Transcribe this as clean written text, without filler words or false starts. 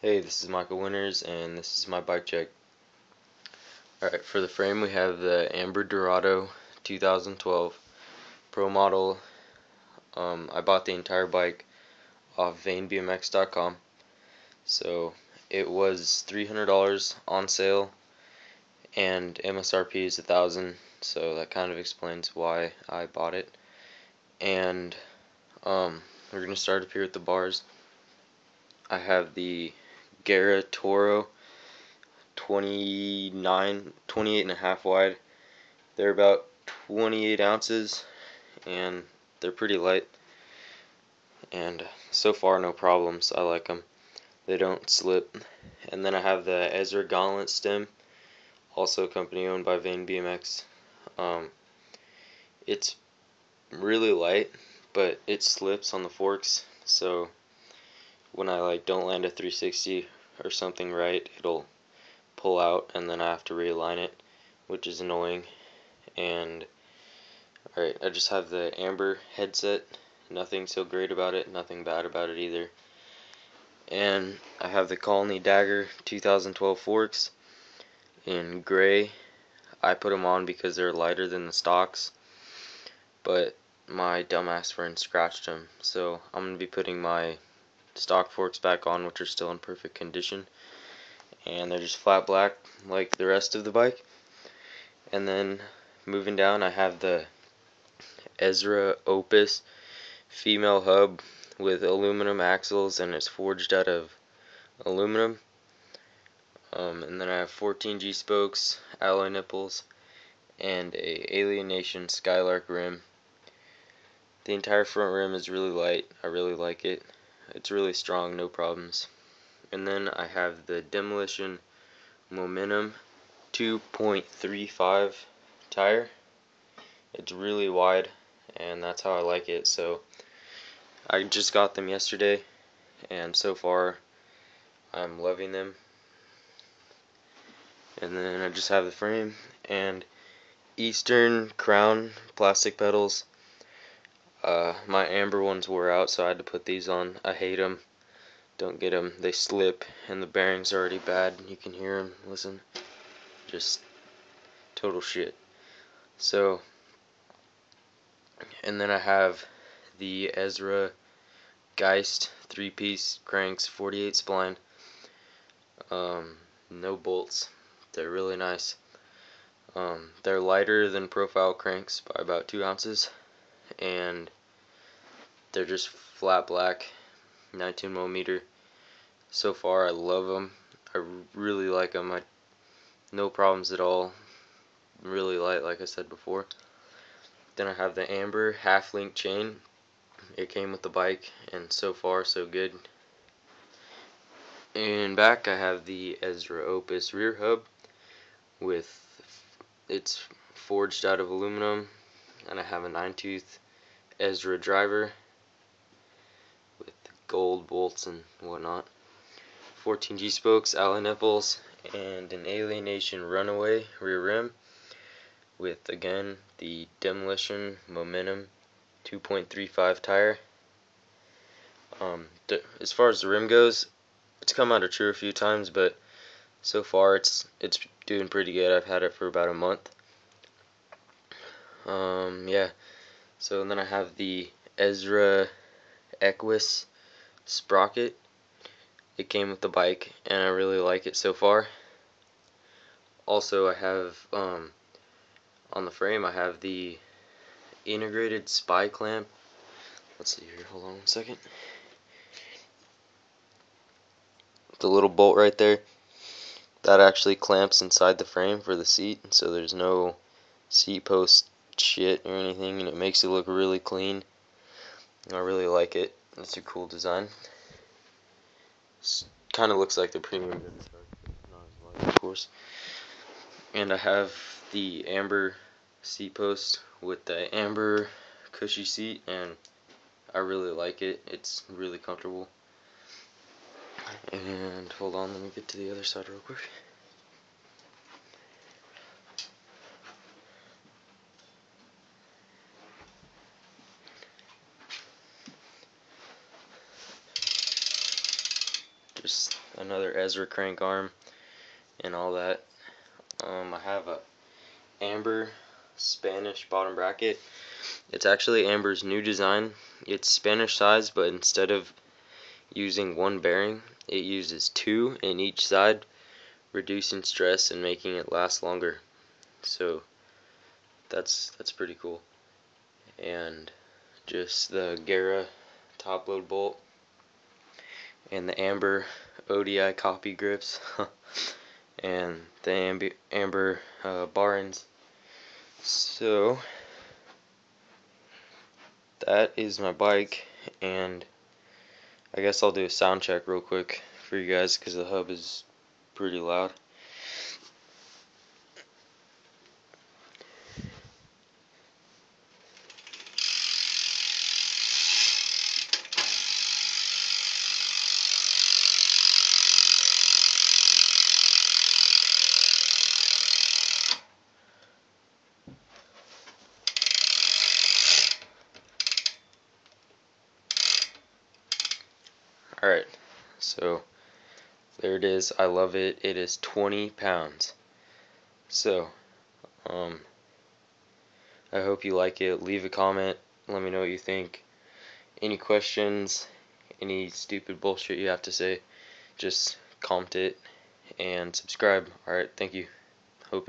Hey, this is Michael Winters, and this is my bike check. Alright, for the frame we have the Amber Dorado 2012 Pro model. I bought the entire bike off Bmx.com. So it was $300 on sale, and MSRP is $1,000. So that kind of explains why I bought it. And we're gonna start up here at the bars. I have the Gara Toro 28 and a half wide. They're about 28 ounces and they're pretty light, and so far no problems. I like them. They don't slip. And then I have the Ezra Gauntlet stem, also a company owned by Vane BMX. It's really light, but it slips on the forks, so when I don't land a 360 or something right, it'll pull out and then I have to realign it, which is annoying. And alright, I just have the Amber headset. Nothing so great about it, nothing bad about it either. And I have the Colony Dagger 2012 forks in gray. I put them on because they're lighter than the stocks, but my dumbass friend scratched them, so I'm going to be putting my stock forks back on, which are still in perfect condition, and they're just flat black like the rest of the bike. And then moving down, I have the Ezra Opus female hub with aluminum axles, and it's forged out of aluminum. And then I have 14G spokes, alloy nipples, and a Alienation Skylark rim. The entire front rim is really light. I really like it. It's really strong, no problems. And then I have the Demolition Momentum 2.35 tire. It's really wide, and that's how I like it. So I just got them yesterday, and so far I'm loving them. And then I just have the frame and Eastern Crown plastic pedals. My Amber ones wore out, so I had to put these on. I hate them. Don't get them. They slip, and the bearings are already bad. You can hear them. Listen. Just total shit. So, and then I have the Ezra Geist 3-piece cranks, 48 spline. No bolts. They're really nice. They're lighter than profile cranks by about 2 ounces, and they're just flat black, 19mm. So far I love them. I really like them. No problems at all. Really light, like I said before. Then I have the Amber half-link chain. It came with the bike, and so far so good. And back I have the Ezra Opus rear hub with it's forged out of aluminum, and I have a 9-tooth Ezra driver with gold bolts and whatnot. 14G spokes, alloy nipples, and an Alienation Runaway rear rim with, again, the Demolition Momentum 2.35 tire. As far as the rim goes, it's come out of true a few times, but so far it's doing pretty good. I've had it for about a month. Yeah. So then I have the Ezra Equus sprocket. It came with the bike, and I really like it so far. Also, I have on the frame I have the integrated spy clamp. Let's see here. Hold on 1 second. The little bolt right there, that actually clamps inside the frame for the seat, so there's no seat post shit or anything, and it makes it look really clean. I really like it. It's a cool design. Kind of looks like the premium not as much, of course. And I have the Amber seat post with the Amber cushy seat, and I really like it. It's really comfortable. And hold on, let me get to the other side real quick. just another Ezra crank arm and all that. I have a Amber Spanish bottom bracket. It's actually Amber's new design. It's Spanish size, but instead of using one bearing, it uses two in each side, reducing stress and making it last longer. So that's pretty cool. And just the Gara top load bolt and the Amber ODI copy grips and the Amber bar ends. So that is my bike, and I guess I'll do a sound check real quick for you guys because the hub is pretty loud. Alright, so there it is. I love it. It is 20 pounds. So, I hope you like it. Leave a comment. Let me know what you think. Any questions, any stupid bullshit you have to say, just comment it and subscribe. Alright, thank you. Hope you